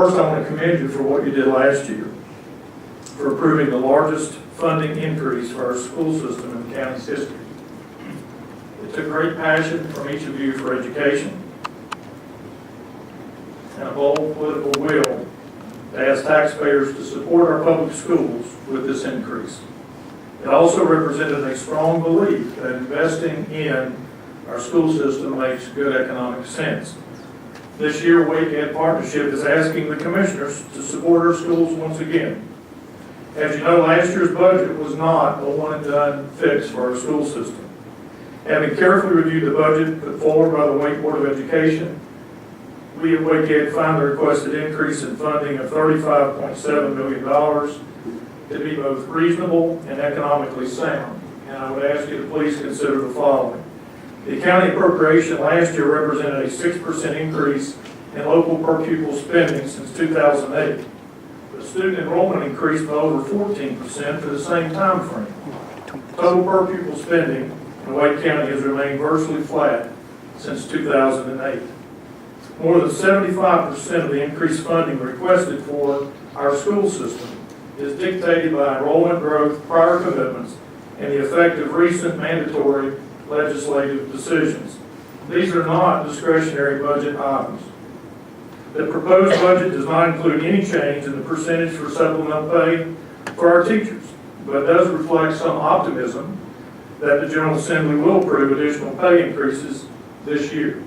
First, I want to commend you for what you did last year, for approving the largest funding increase for our school system in the county's history. It took great passion from each of you for education and a bold political will to ask taxpayers to support our public schools with this increase. It also represented a strong belief that investing in our school system makes good economic sense. This year, WakeEd Partnership is asking the commissioners to support our schools once again. As you know, last year's budget was not a one-and-done fix for our school system. Having carefully reviewed the budget put forward by the Wake Board of Education, we at WakeEd found the requested increase in funding of $35.7 million to be both reasonable and economically sound. And I would ask you to please consider the following. The county appropriation last year represented a 6% increase in local per pupil spending since 2008. But student enrollment increased by over 14% for the same time frame. Total per pupil spending in Wake County has remained virtually flat since 2008. More than 75% of the increased funding requested for our school system is dictated by enrollment growth, prior commitments, and the effect of recent mandatory legislative decisions. These are not discretionary budget items. The proposed budget does not include any change in the percentage for supplemental pay for our teachers, but does reflect some optimism that the General Assembly will approve additional pay increases this year.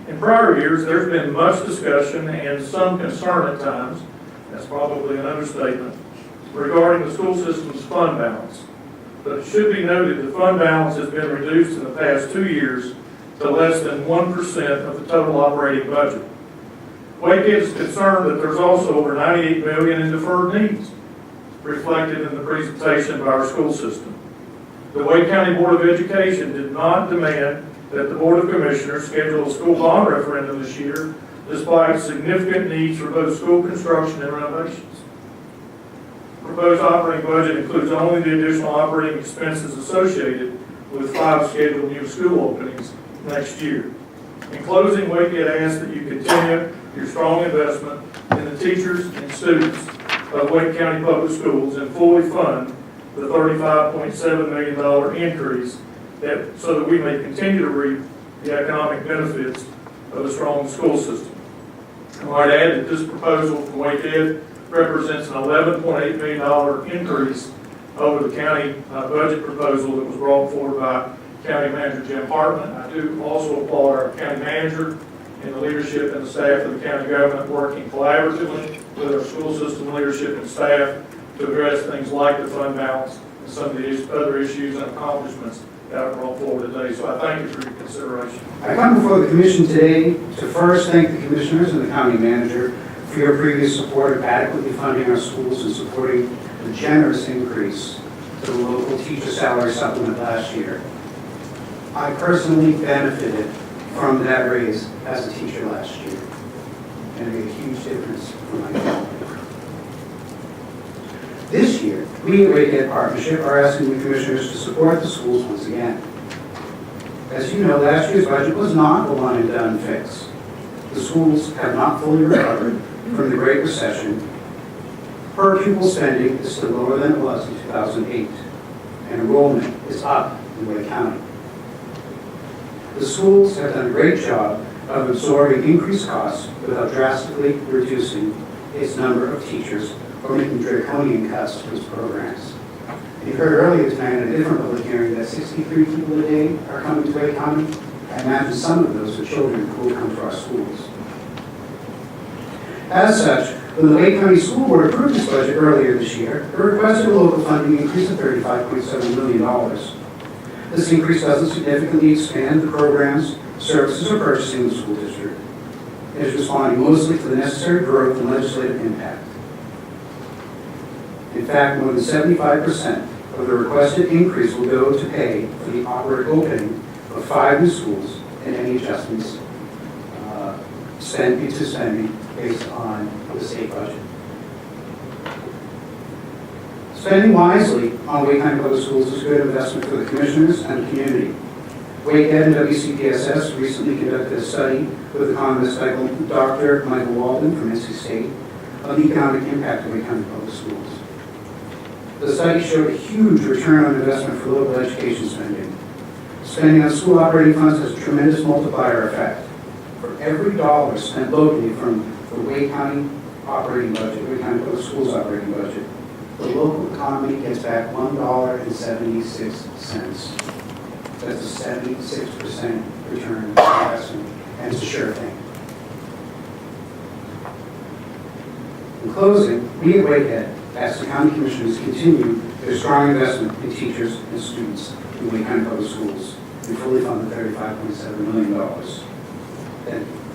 In prior years, there's been much discussion and some concern at times, that's probably an understatement, regarding the school system's fund balance. But it should be noted the fund balance has been reduced in the past 2 years to less than 1% of the total operating budget. WakeEd is concerned that there's also over $98 million in deferred needs reflected in the presentation of our school system. The Wake County Board of Education did not demand that the Board of Commissioners schedule a school bond referendum this year, despite significant needs for both school construction and renovations. The proposed operating budget includes only the additional operating expenses associated with 5 scheduled new school openings next year. In closing, WakeEd asks that you continue your strong investment in the teachers and students of Wake County Public Schools and fully fund the $35.7 million increase so that we may continue to reap the economic benefits of a strong school system. I might add that this proposal from WakeEd represents an $11.8 million increase over the county budget proposal that was brought forward by County Manager Jim Hartman. I do also applaud our county manager and the leadership and the staff of the county government working collaboratively with our school system leadership and staff to address things like the fund balance and some of the other issues and accomplishments that are brought forward today. So I thank you for your consideration. I come before the Commission today to first thank the Commissioners and the County Manager for your previous support of adequately funding our schools and supporting the generous increase to the local teacher salary supplement last year. I personally benefited from that raise as a teacher last year, and it made a huge difference for my family. This year, we at WakeEd Partnership are asking the Commissioners to support the schools once again. As you know, last year's budget was not a one-and-done fix. The schools have not fully recovered from the Great Recession. Per pupil spending is still lower than it was in 2008, and enrollment is up in Wake County. The schools have done a great job of absorbing increased costs without drastically reducing its number of teachers or making draconian cuts to its programs. You heard earlier tonight in a different public hearing that 63 people a day are coming to Wake County. I imagine some of those are children who will come to our schools. As such, when the Wake County School Board approved this budget earlier this year, it requested a local funding increase of $35.7 million. This increase doesn't significantly expand the programs, services, or purchasing of the school district. It is responding mostly to the necessary growth and legislative impact. In fact, more than 75% of the requested increase will go to pay for the opening of 5 new schools and any adjustments spent into spending based on the state budget. Spending wisely on Wake County Public Schools is a good investment for the Commissioners and the community. WakeEd and WCPSS recently conducted a study with economist Dr. Michael Walden from NC State on the economic impact of Wake County Public Schools. The study showed a huge return on investment for local education spending. Spending on school operating funds has a tremendous multiplier effect. For every dollar spent locally from the Wake County operating budget, Wake County Public Schools operating budget, the local economy gets back $1.76. That's a 76% return on investment, and it's a sure thing. In closing, we at WakeEd ask the county commissioners to continue their strong investment in teachers and students in Wake County Public Schools and fully fund the $35.7 million. Thank you.